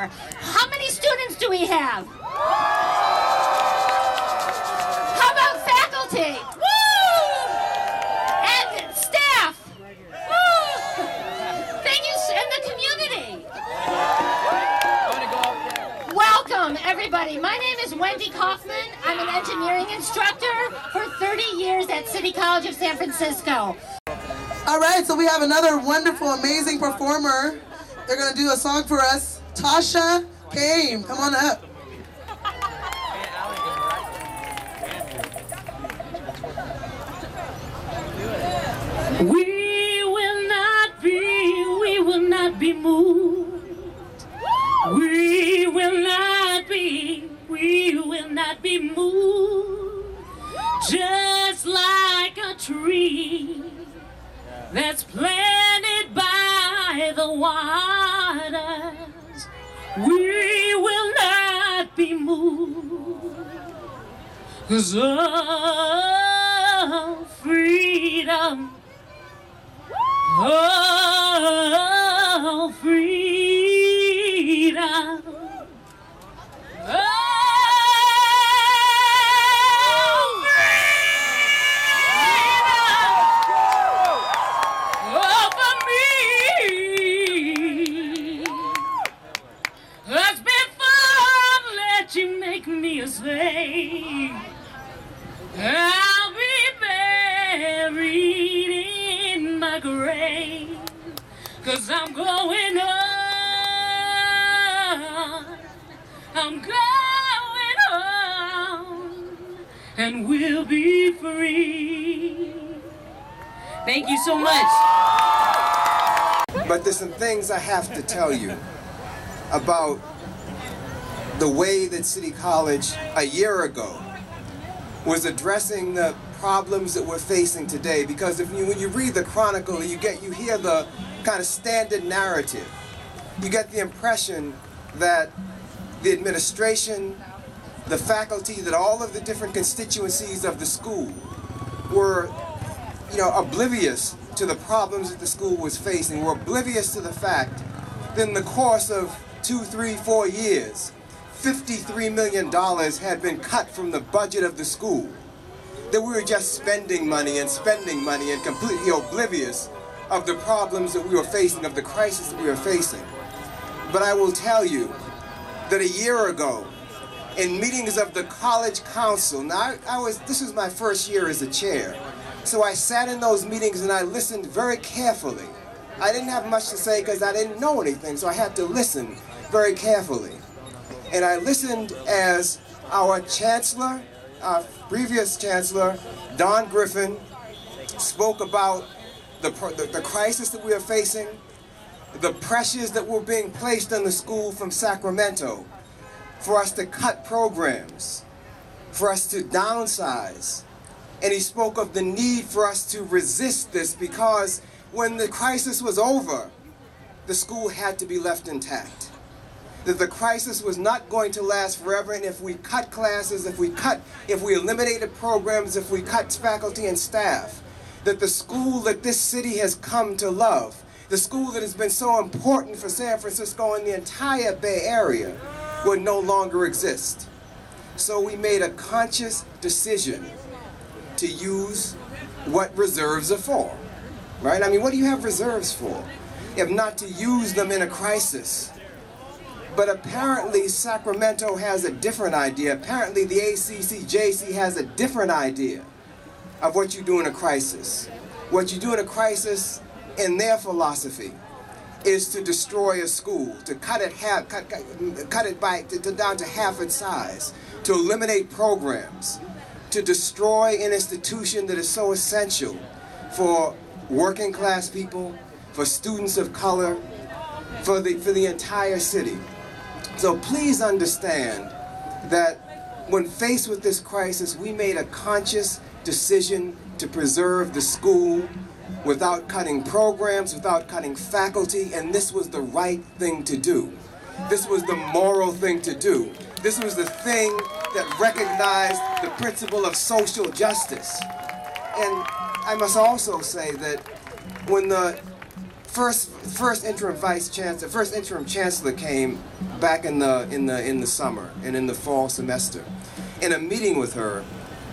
Farrar. How many students do we have? How about faculty? Woo! And staff? Woo! Thank you, and the community. Welcome, everybody. My name is Wendy Kaufyman. I'm an engineering instructor for 30 years at City College of San Francisco. All right, so we have another wonderful, amazing performer. They're going to do a song for us. Tasha Kame, come on up. We will not be moved. We will not be moved. Just like a tree that's planted by the waters, we will not be moved. 'Cause of freedom, oh, freedom, oh, freedom, oh, for me. That's before I let you make me a slave. I'll be buried in my grave, 'cause I'm going on, I'm going on, and we'll be free. Thank you so much. But there's some things I have to tell you about the way that City College a year ago was addressing the problems that we're facing today. Because when you read the Chronicle, you hear the kind of standard narrative. You get the impression that the administration, the faculty, that all of the different constituencies of the school were, oblivious to the problems that the school was facing, were oblivious to the fact that in the course of 2, 3, 4 years, $53 million had been cut from the budget of the school. That we were just spending money and completely oblivious of the problems that we were facing, of the crisis that we were facing. But I will tell you that a year ago, in meetings of the college council, now this was my first year as a chair, so I sat in those meetings and I listened very carefully. I didn't have much to say because I didn't know anything, so I had to listen very carefully. And I listened as our chancellor, our previous chancellor, Don Griffin, spoke about the crisis that we are facing, the pressures that were being placed on the school from Sacramento for us to cut programs, for us to downsize. And he spoke of the need for us to resist this, because when the crisis was over, the school had to be left intact. That the crisis was not going to last forever, and if we cut classes, if we eliminated programs, if we cut faculty and staff, that the school that this city has come to love, the school that has been so important for San Francisco and the entire Bay Area, would no longer exist. So we made a conscious decision to use what reserves are for, right? I mean, what do you have reserves for, if not to use them in a crisis? But apparently Sacramento has a different idea. Apparently the ACCJC has a different idea of what you do in a crisis. What you do in a crisis, in their philosophy, is to destroy a school, to cut it down to half its size, to eliminate programs, to destroy an institution that is so essential for working class people, for students of color, for the entire city. So please understand that when faced with this crisis, we made a conscious decision to preserve the school without cutting programs, without cutting faculty, and this was the right thing to do. This was the moral thing to do. This was the thing that recognized the principle of social justice. And I must also say that when the first interim vice chancellor, first interim chancellor came back in the summer and in the fall semester. In a meeting with her,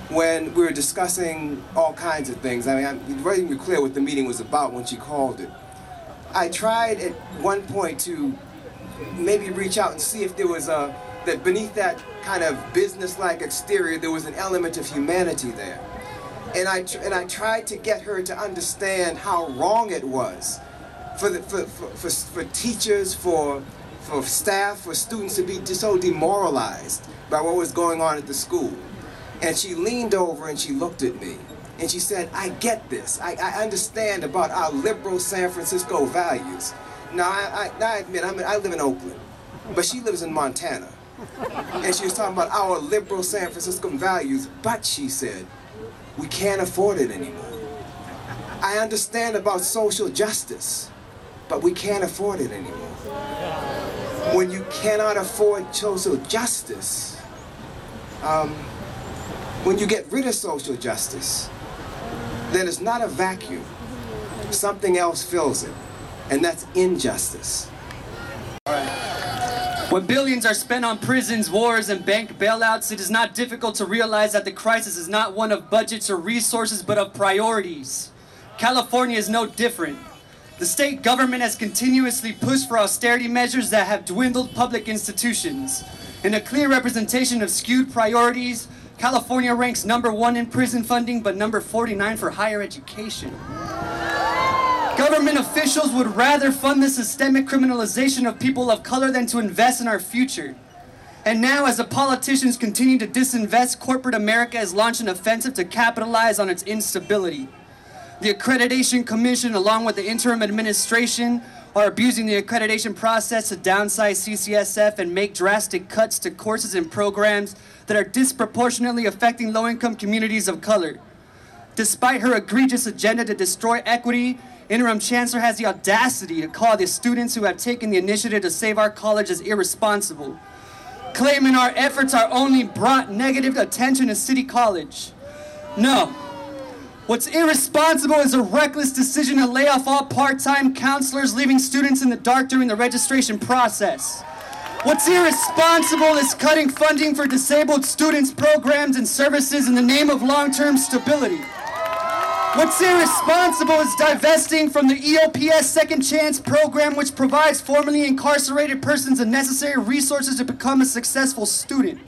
when we were discussing all kinds of things, I mean, I'm ready to be clear what the meeting was about when she called it. I tried at one point to maybe reach out and see if there was that beneath that kind of business-like exterior, there was an element of humanity there. And I tried to get her to understand how wrong it was for teachers, for staff, for students to be so demoralized by what was going on at the school. And she leaned over and she looked at me and she said, I get this. I understand about our liberal San Francisco values. Now, I admit, I live in Oakland, but she lives in Montana. And she was talking about our liberal San Francisco values, but she said, we can't afford it anymore. I understand about social justice, but we can't afford it anymore. When you cannot afford social justice, when you get rid of social justice, then it's not a vacuum. Something else fills it, and that's injustice. When billions are spent on prisons, wars, and bank bailouts, it is not difficult to realize that the crisis is not one of budgets or resources, but of priorities. California is no different. The state government has continuously pushed for austerity measures that have dwindled public institutions. In a clear representation of skewed priorities, California ranks #1 in prison funding, but number 49 for higher education. Government officials would rather fund the systemic criminalization of people of color than to invest in our future. And now, as the politicians continue to disinvest, corporate America has launched an offensive to capitalize on its instability. The Accreditation Commission, along with the interim administration, are abusing the accreditation process to downsize CCSF and make drastic cuts to courses and programs that are disproportionately affecting low-income communities of color. Despite her egregious agenda to destroy equity, Interim Chancellor has the audacity to call the students who have taken the initiative to save our college as irresponsible, claiming our efforts are only brought negative attention to City College. No. What's irresponsible is a reckless decision to lay off all part-time counselors, leaving students in the dark during the registration process. What's irresponsible is cutting funding for disabled students' programs and services in the name of long-term stability. What's irresponsible is divesting from the EOPS Second Chance program, which provides formerly incarcerated persons the necessary resources to become a successful student.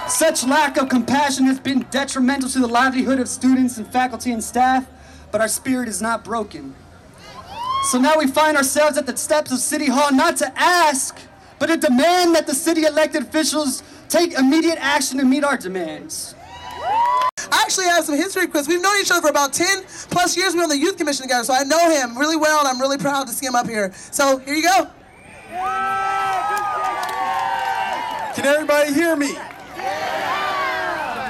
Such lack of compassion has been detrimental to the livelihood of students and faculty and staff, but our spirit is not broken. So now we find ourselves at the steps of City Hall, not to ask, but to demand that the city elected officials take immediate action to meet our demands. I actually have some history because we've known each other for about 10 plus years. We were on the youth commission together, so I know him really well, and I'm really proud to see him up here. So here you go. Can everybody hear me?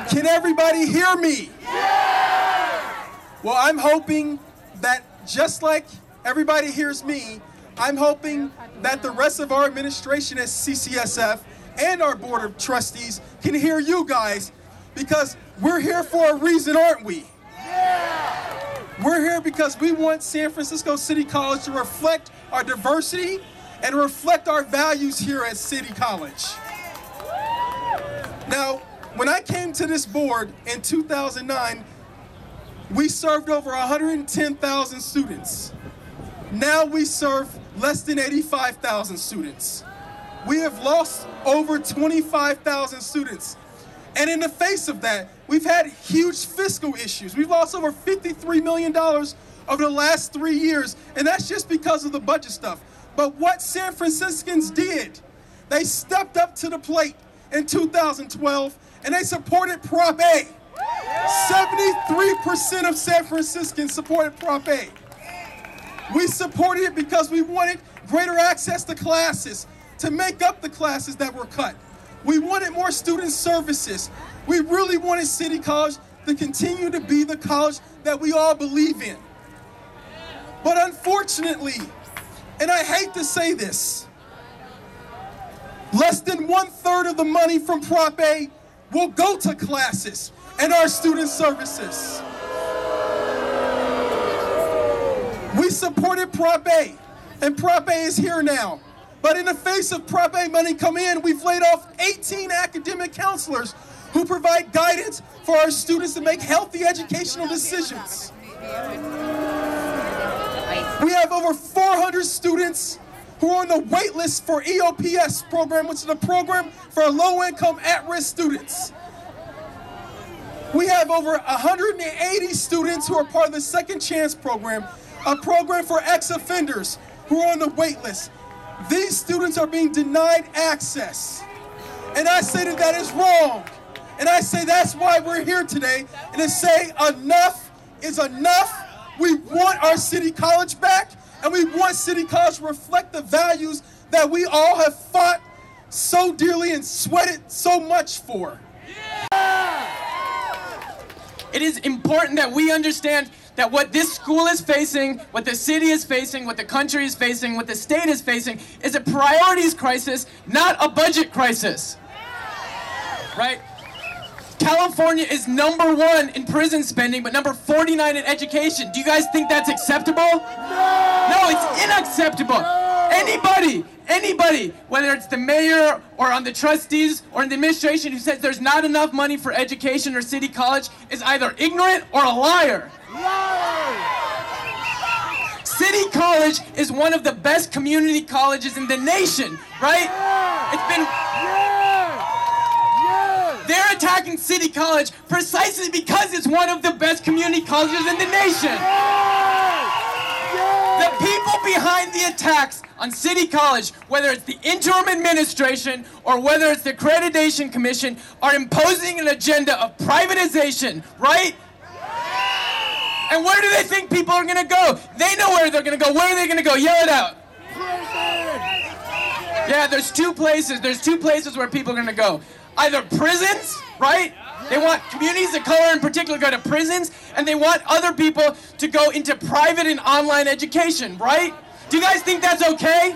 Can everybody hear me? Well, I'm hoping that just like everybody hears me, I'm hoping that the rest of our administration at CCSF and our Board of Trustees can hear you guys, because we're here for a reason, aren't we? We're here because we want San Francisco City College to reflect our diversity and reflect our values here at City College. Now, when I came to this board in 2009, we served over 110,000 students. Now we serve less than 85,000 students. We have lost over 25,000 students. And in the face of that, we've had huge fiscal issues. We've lost over $53 million over the last 3 years, and that's just because of the budget stuff. But what San Franciscans did, they stepped up to the plate in 2012, and they supported Prop A. 73% of San Franciscans supported Prop A. We supported it because we wanted greater access to classes, to make up the classes that were cut. We wanted more student services. We really wanted City College to continue to be the college that we all believe in. But unfortunately, and I hate to say this, less than 1/3 of the money from Prop A will go to classes and our student services. We supported Prop A, and Prop A is here now. But in the face of Prop A money come in, we've laid off 18 academic counselors who provide guidance for our students to make healthy educational decisions. We have over 400 students who are on the wait list for EOPS program, which is a program for low-income, at-risk students. We have over 180 students who are part of the Second Chance program, a program for ex-offenders who are on the wait list. These students are being denied access. And I say that is wrong. And I say that's why we're here today, and to say enough is enough. We want our City College back, and we want City College to reflect the values that we all have fought so dearly and sweated so much for. It is important that we understand that what this school is facing, what the city is facing, what the country is facing, what the state is facing is a priorities crisis, not a budget crisis. Right? California is #1 in prison spending, but number 49 in education. Do you guys think that's acceptable? No, it's unacceptable. Anybody, whether it's the mayor or on the trustees or in the administration who says there's not enough money for education or City College is either ignorant or a liar. City College is one of the best community colleges in the nation, right? They're attacking City College precisely because it's one of the best community colleges in the nation. The people behind the attacks on City College, whether it's the interim administration or whether it's the accreditation commission, are imposing an agenda of privatization, right? And where do they think people are gonna go? They know where they're gonna go. Where are they gonna go? Yell it out. Yeah, there's two places where people are gonna go. Either prisons, right? They want communities of color in particular go to prisons, and they want other people to go into private and online education, right? Do you guys think that's okay?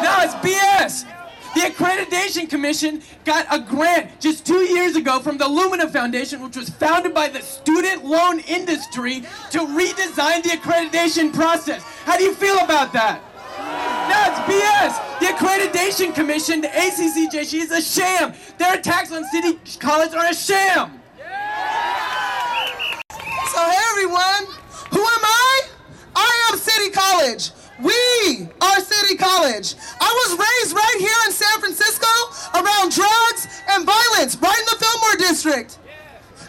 No, it's BS. The Accreditation Commission got a grant just 2 years ago from the Lumina Foundation, which was founded by the student loan industry, to redesign the accreditation process. How do you feel about that? No, it's BS. The Accreditation Commission, the ACCJC, is a sham. Their attacks on City College are a sham. So hey everyone, who am I? I am City College. We are City College. I was raised right here in San Francisco around drugs and violence, right in the Fillmore district.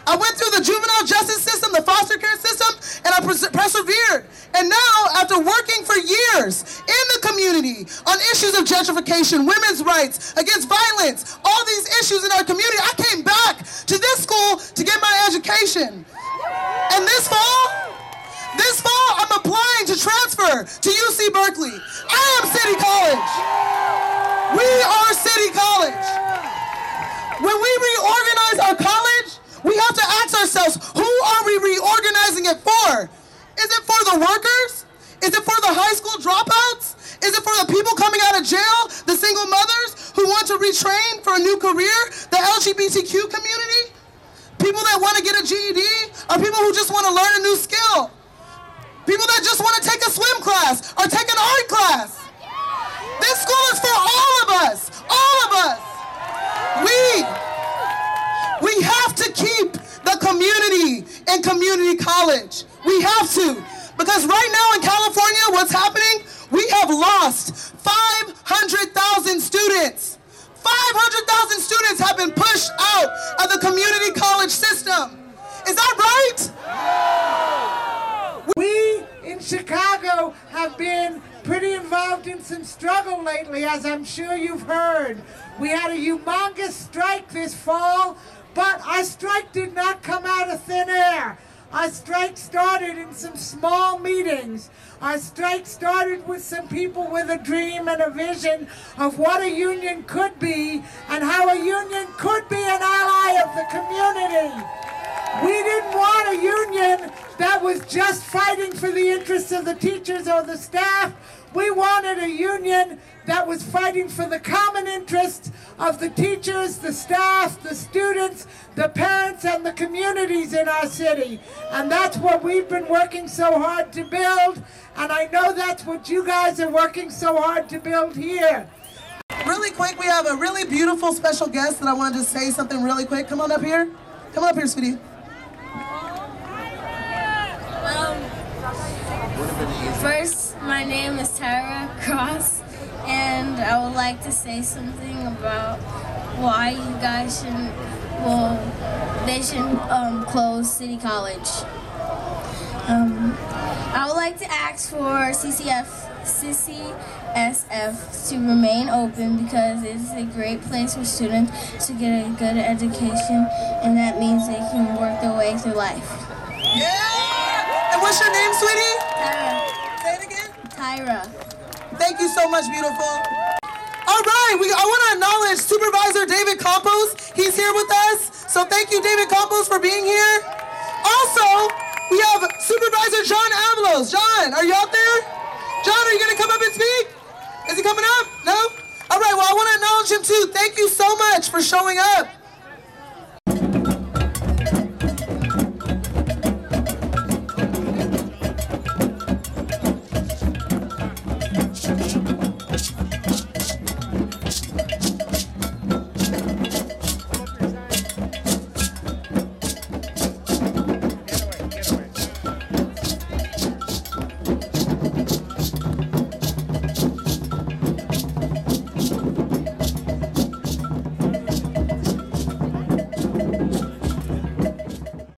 I went through the juvenile justice system, the foster care system, and I persevered. And now, after working for years in the community on issues of gentrification, women's rights, against violence, all these issues in our community, I came back to this school to get my education. And this fall, I'm applying to transfer to UC Berkeley. I am City College. We are City College. When we reorganize our college, we have to ask ourselves, who are we reorganizing it for? Is it for the workers? Is it for the high school dropouts? Is it for the people coming out of jail, the single mothers who want to retrain for a new career, the LGBTQ community? People that want to get a GED, or people who just want to learn a new skill? People that just want to take a swim class or take an art class? This school is for all of us, all of us. We have to keep the community in community college. We have to. Because right now in California, what's happening? We have lost 500,000 students. 500,000 students have been pushed out of the community college system. Is that right? We in Chicago have been pretty involved in some struggle lately, as I'm sure you've heard. We had a humongous strike this fall, but our strike did not come out of thin air. Our strike started in some small meetings. Our strike started with some people with a dream and a vision of what a union could be and how a union could be an ally of the community. We didn't want a union that was just fighting for the interests of the teachers or the staff. We wanted a union that was fighting for the common interests of the teachers, the staff, the students, the parents, and the communities in our city. And that's what we've been working so hard to build, and I know that's what you guys are working so hard to build here. Really quick, we have a really beautiful special guest that I wanted to say something really quick. Come on up here. Come on up here, sweetie. First, my name is Tara Cross, and I would like to say something about why you guys shouldn't, they shouldn't close City College. I would like to ask for CCSF to remain open because it's a great place for students to get a good education, and that means they can work their way through life. Yeah! And what's your name, sweetie? Tyra. Say it again. Tyra. Thank you so much, beautiful. All right, I want to acknowledge Supervisor David Campos. He's here with us. So thank you, David Campos, for being here. Also, we have Supervisor John Avalos. John, are you out there? John, are you going to come up and speak? Is he coming up? No? All right, well, I want to acknowledge him too. Thank you so much for showing up.